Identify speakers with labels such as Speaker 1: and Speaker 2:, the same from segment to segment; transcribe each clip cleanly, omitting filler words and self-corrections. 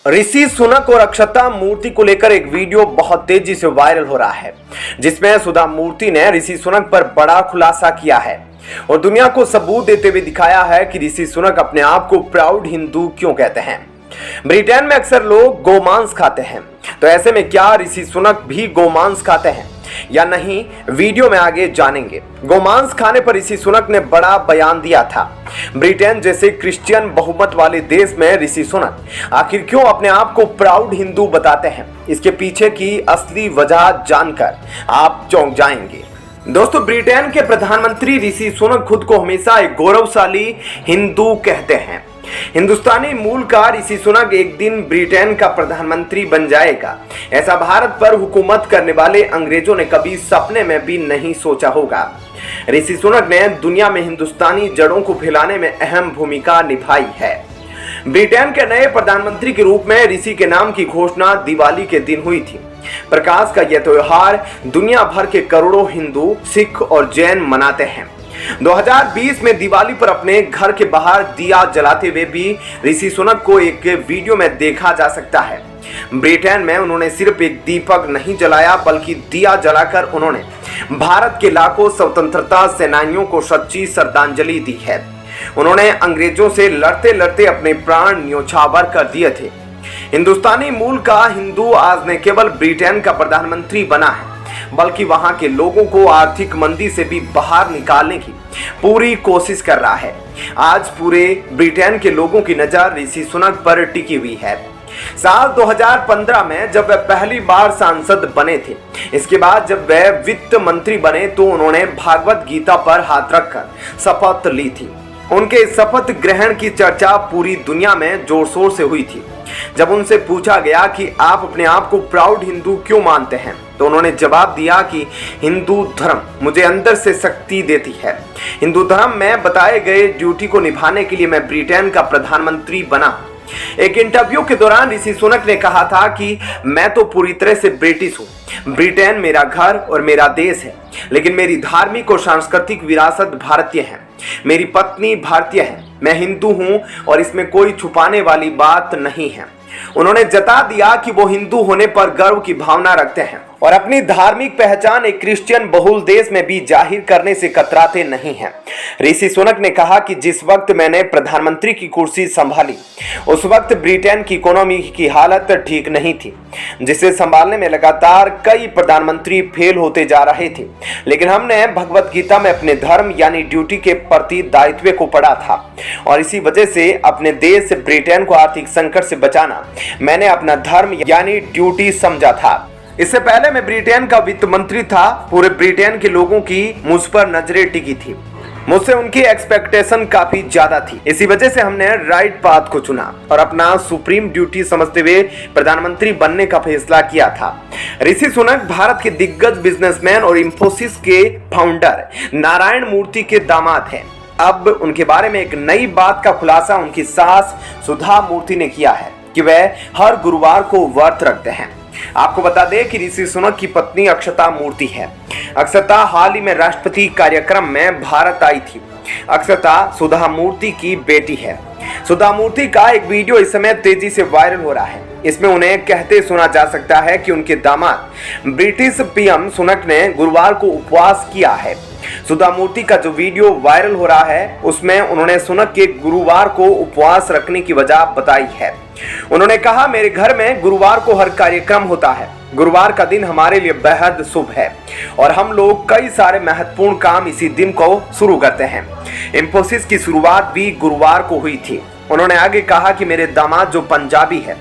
Speaker 1: ऋषि सुनक और अक्षता मूर्ति को लेकर एक वीडियो बहुत तेजी से वायरल हो रहा है, जिसमें सुधा मूर्ति ने ऋषि सुनक पर बड़ा खुलासा किया है और दुनिया को सबूत देते हुए दिखाया है कि ऋषि सुनक अपने आप को प्राउड हिंदू क्यों कहते हैं। ब्रिटेन में अक्सर लोग गोमांस खाते हैं, तो ऐसे में क्या ऋषि सुनक भी गोमांस खाते हैं या नहीं, वीडियो में आगे जानेंगे। गोमांस खाने पर ऋषि सुनक ने बड़ा बयान दिया था। ब्रिटेन जैसे क्रिश्चियन बहुमत वाले देश में ऋषि सुनक आखिर क्यों अपने आप को प्राउड हिंदू बताते हैं, इसके पीछे की असली वजह जानकर आप चौंक जाएंगे। दोस्तों, ब्रिटेन के प्रधानमंत्री ऋषि सुनक खुद को हमेशा एक गौरवशाली हिंदू कहते हैं। हिंदुस्तानी मूल का ऋषि सुनक एक दिन ब्रिटेन का प्रधानमंत्री बन जाएगा, ऐसा भारत पर हुकूमत करने वाले अंग्रेजों ने कभी सपने में भी नहीं सोचा होगा। ऋषि सुनक ने दुनिया में हिंदुस्तानी जड़ों को फैलाने में अहम भूमिका निभाई है। ब्रिटेन के नए प्रधानमंत्री के रूप में ऋषि के नाम की घोषणा दिवाली के दिन हुई थी। प्रकाश का यह त्योहार दुनिया भर के करोड़ों हिंदू, सिख और जैन मनाते हैं। 2020 में दिवाली पर अपने घर के बाहर दिया जलाते हुए भी ऋषि सुनक को एक वीडियो में देखा जा सकता है। ब्रिटेन में उन्होंने सिर्फ एक दीपक नहीं जलाया, बल्कि दिया जलाकर उन्होंने भारत के लाखों स्वतंत्रता सेनानियों को सच्ची श्रद्धांजलि दी है। उन्होंने अंग्रेजों से लड़ते लड़ते अपने प्राण न्योछावर कर दिए थे। हिंदुस्तानी मूल का हिंदू आज न केवल ब्रिटेन का प्रधानमंत्री बना है, बल्कि वहां के लोगों को आर्थिक मंदी से भी बाहर निकालने की पूरी कोशिश कर रहा है। आज पूरे ब्रिटेन के लोगों की नजर ऋषि सुनक पर टिकी हुई है। साल 2015 में जब वे पहली बार सांसद बने थे, इसके बाद जब वे वित्त मंत्री बने तो उन्होंने भागवत गीता पर हाथ रखकर शपथ ली थी। उनके शपथ ग्रहण की चर्चा पूरी दुनिया में जोर शोर से हुई थी। जब उनसे पूछा गया कि आप अपने आप को प्राउड हिंदू क्यों मानते हैं, तो उन्होंने जवाब दिया कि हिंदू धर्म मुझे अंदर से शक्ति देती है। हिंदू धर्म में बताए गए ड्यूटी को निभाने के लिए मैं ब्रिटेन का प्रधानमंत्री बना। एक इंटरव्यू के दौरान ऋषि सुनक ने कहा था कि मैं तो पूरी तरह से ब्रिटिश हूँ। ब्रिटेन मेरा घर और मेरा देश है, लेकिन मेरी धार्मिक और सांस्कृतिक विरासत भारतीय है। मेरी पत्नी भारतीय है, मैं हिंदू हूं और इसमें कोई छुपाने वाली बात नहीं है। उन्होंने जता दिया कि वो हिंदू होने पर गर्व की भावना रखते हैं और अपनी धार्मिक पहचान एक क्रिश्चियन बहुल देश में भी जाहिर करने से कतराते नहीं हैं। ऋषि सुनक ने कहा कि जिस वक्त मैंने प्रधानमंत्री की कुर्सी संभाली, उस वक्त ब्रिटेन की इकोनॉमी की हालत ठीक नहीं थी, जिसे संभालने में लगातार कई प्रधानमंत्री फेल होते जा रहे थे। लेकिन हमने भगवत गीता में अपने धर्म यानी ड्यूटी के प्रति दायित्व को पढ़ा था और इसी वजह से अपने देश ब्रिटेन को आर्थिक संकट से बचाना मैंने अपना धर्म यानी ड्यूटी समझा था। इससे पहले मैं ब्रिटेन का वित्त मंत्री था। पूरे ब्रिटेन के लोगों की मुझ पर नजरें टिकी थी, मुझसे उनकी एक्सपेक्टेशन काफी ज्यादा थी। इसी वजह से हमने राइट पाथ को चुना और अपना सुप्रीम ड्यूटी समझते हुए प्रधानमंत्री बनने का फैसला किया था। ऋषि सुनक भारत के दिग्गज बिजनेसमैन और इंफोसिस के फाउंडर नारायण मूर्ति के दामाद हैं। अब उनके बारे में एक नई बात का खुलासा उनकी सास सुधा मूर्ति ने किया है कि वह हर गुरुवार को व्रत रखते हैं। आपको बता दें कि ऋषि सुनक की पत्नी अक्षता मूर्ति है। अक्षता हाल ही में राष्ट्रपति कार्यक्रम में भारत आई थी। अक्षता सुधा मूर्ति की बेटी है। सुधा मूर्ति का एक वीडियो इस समय तेजी से वायरल हो रहा है। इसमें उन्हें कहते सुना जा सकता है कि उनके दामाद ब्रिटिश पीएम सुनक ने गुरुवार को उपवास किया है। सुधा मूर्ति का जो वीडियो वायरल हो रहा है, उसमें उन्होंने सुनक के गुरुवार को उपवास रखने की वजह बताई है। उन्होंने कहा, मेरे घर में गुरुवार को हर कार्यक्रम होता है। गुरुवार का दिन हमारे लिए बेहद शुभ है और हम लोग कई सारे महत्वपूर्ण काम इसी दिन को शुरू करते हैं। इंफोसिस की शुरुआत भी गुरुवार को हुई थी। उन्होंने आगे कहा कि मेरे दामाद जो पंजाबी है,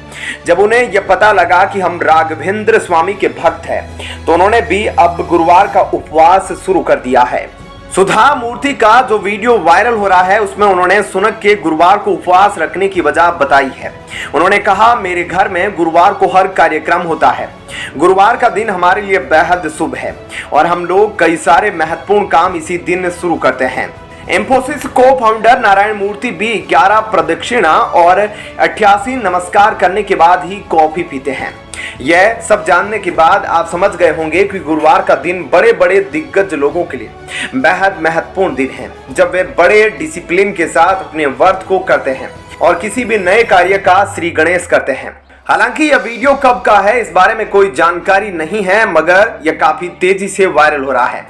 Speaker 1: जब उन्हें यह पता लगा कि हम राघवेंद्र स्वामी के भक्त हैं, तो उन्होंने भी अब गुरुवार का उपवास शुरू कर दिया है। सुधा मूर्ति का जो वीडियो वायरल हो रहा है, उसमें उन्होंने सुनक के गुरुवार को उपवास रखने की वजह बताई है। उन्होंने कहा, मेरे घर में गुरुवार को हर कार्यक्रम होता है। गुरुवार का दिन हमारे लिए बेहद शुभ है और हम लोग कई सारे महत्वपूर्ण काम इसी दिन शुरू करते हैं। इंफोसिस को फाउंडर नारायण मूर्ति भी 11 प्रदक्षिणा और 88 नमस्कार करने के बाद ही कॉफी पीते हैं। यह सब जानने के बाद आप समझ गए होंगे कि गुरुवार का दिन बड़े बड़े दिग्गज लोगों के लिए बेहद महत्वपूर्ण दिन है, जब वे बड़े डिसिप्लिन के साथ अपने व्रत को करते हैं। और किसी भी नए कार्य का श्री गणेश करते हैं। हालांकि यह वीडियो कब का है इस बारे में कोई जानकारी नहीं है, मगर यह काफी तेजी से वायरल हो रहा है।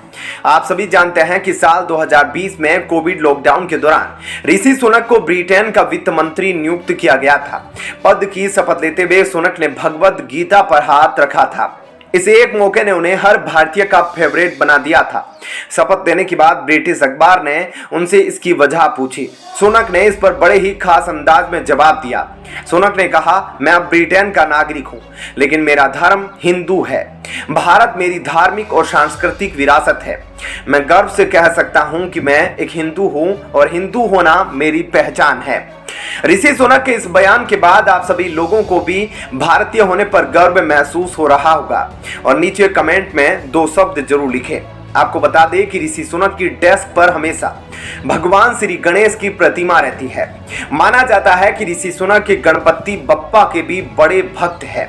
Speaker 1: आप सभी जानते हैं कि साल 2020 में कोविड लॉकडाउन के दौरान ऋषि सुनक को ब्रिटेन का वित्त मंत्री नियुक्त किया गया था। पद की शपथ लेते हुए सुनक ने भगवद गीता पर हाथ रखा था। इस एक मौके ने उन्हें हर भारतीय का फेवरेट बना दिया था। शपथ देने के बाद ब्रिटिश अखबार ने उनसे इसकी वजह पूछी। सुनक ने इस पर बड़े ही खास अंदाज में जवाब दिया। सुनक ने कहा, मैं अब ब्रिटेन का नागरिक हूं, लेकिन मेरा धर्म हिंदू है। भारत मेरी धार्मिक और सांस्कृतिक विरासत है। मैं गर्व से कह सकता हूं कि मैं एक हिंदू हूं और हिंदू होना मेरी पहचान है। ऋषि सुनक के इस बयान के बाद आप सभी लोगों को भी भारतीय होने पर गर्व महसूस हो रहा होगा और नीचे कमेंट में 2 शब्द जरूर लिखें। आपको बता दें कि ऋषि सुनक की डेस्क पर हमेशा भगवान श्री गणेश की प्रतिमा रहती है। माना जाता है कि ऋषि सुनक के गणपति बप्पा के भी बड़े भक्त हैं।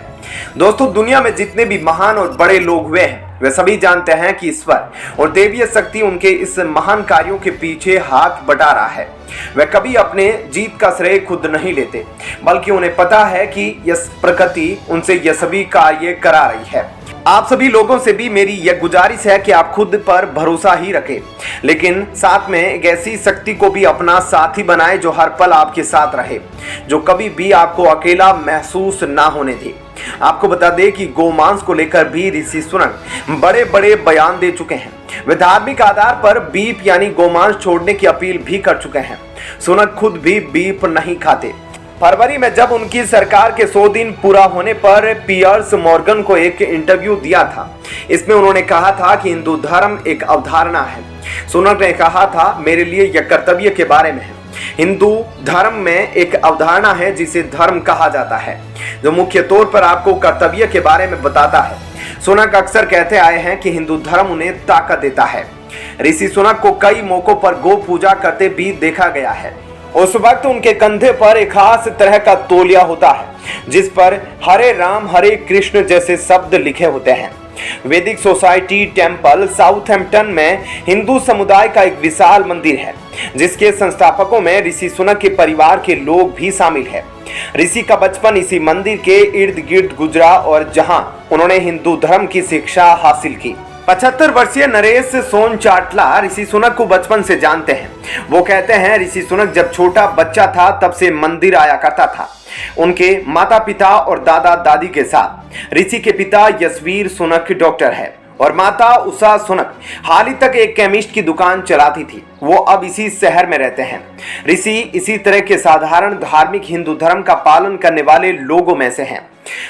Speaker 1: दोस्तों, दुनिया में जितने भी महान और बड़े लोग हुए हैं वे सभी जानते हैं कि ईश्वर और देवीय शक्ति उनके इस महान कार्यों के पीछे हाथ बटा रहा है। वे कभी अपने जीत का श्रेय खुद नहीं लेते, बल्कि उन्हें पता है कि यह प्रकृति उनसे यह सभी कार्य करा रही है। आप सभी लोगों से भी मेरी यह गुजारिश है कि आप खुद पर भरोसा ही रखें, लेकिन साथ में एक ऐसी शक्ति को भी अपना साथी बनाएं जो हर पल आपके साथ रहे, जो कभी भी आपको अकेला महसूस ना होने दे। आपको बता दें कि गोमांस को लेकर भी ऋषि सुनक बड़े बड़े बयान दे चुके हैं। वे धार्मिक आधार पर बीफ यानी गोमांस छोड़ने की अपील भी कर चुके हैं। सुनक खुद भी बीफ नहीं खाते। फरवरी में जब उनकी सरकार के 100 दिन पूरा होने पर पियर्स मॉर्गन को एक इंटरव्यू दिया था, इसमें उन्होंने कहा था कि हिंदू धर्म एक अवधारणा है। सुनक ने कहा था, मेरे लिए यह कर्तव्य के बारे में है। हिंदू धर्म में एक अवधारणा है जिसे धर्म कहा जाता है, जो मुख्य तौर पर आपको कर्तव्य के बारे में बताता है। सुनक अक्सर कहते आए हैं कि हिंदू धर्म उन्हें ताकत देता है। ऋषि सुनक को कई मौकों पर गो पूजा करते भी देखा गया है। उस वक्त उनके कंधे पर एक खास तरह का तौलिया होता है, जिस पर हरे राम हरे कृष्ण जैसे शब्द लिखे होते हैं। वैदिक सोसाइटी टेम्पल साउथहैम्पटन में हिंदू समुदाय का एक विशाल मंदिर है, जिसके संस्थापकों में ऋषि सुनक के परिवार के लोग भी शामिल हैं। ऋषि का बचपन इसी मंदिर के इर्द गिर्द गुजरा और जहां उन्होंने हिंदू धर्म की शिक्षा हासिल की। 75 वर्षीय नरेश सोनचाटला ऋषि सुनक को बचपन से जानते हैं। वो कहते हैं, ऋषि सुनक जब छोटा बच्चा था तब से मंदिर आया करता था, उनके माता पिता और दादा दादी के साथ। ऋषि के पिता यशवीर सुनक डॉक्टर है और माता उषा सुनक हाल ही तक एक केमिस्ट की दुकान चलाती थी। वो अब इसी शहर में रहते हैं। ऋषि इसी तरह के साधारण धार्मिक हिंदू धर्म का पालन करने वाले लोगों में से हैं।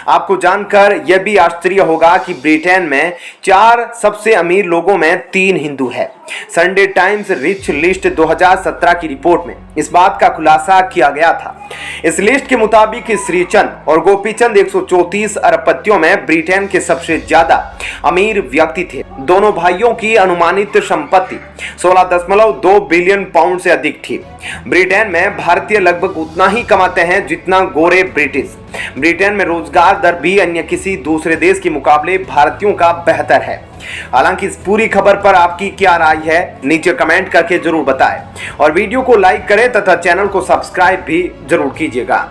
Speaker 1: आपको जानकर यह भी आश्चर्य होगा कि ब्रिटेन में 4 सबसे अमीर लोगों में 3 हिंदू हैं। संडे टाइम्स रिच लिस्ट 2017 की रिपोर्ट में इस बात का खुलासा किया गया था। इस लिस्ट के मुताबिक श्रीचंद और गोपीचंद 134 अरबपतियों में ब्रिटेन के सबसे ज्यादा अमीर व्यक्ति थे। दोनों भाइयों की अनुमानित संपत्ति 16.2 बिलियन पाउंड से अधिक थी। ब्रिटेन में भारतीय लगभग उतना ही कमाते हैं जितना गोरे ब्रिटिश। ब्रिटेन में रोजगार दर भी अन्य किसी दूसरे देश के मुकाबले भारतीयों का बेहतर है। हालांकि इस पूरी खबर पर आपकी क्या राय है, नीचे कमेंट करके जरूर बताएं और वीडियो को लाइक करें तथा चैनल को सब्सक्राइब भी जरूर कीजिएगा।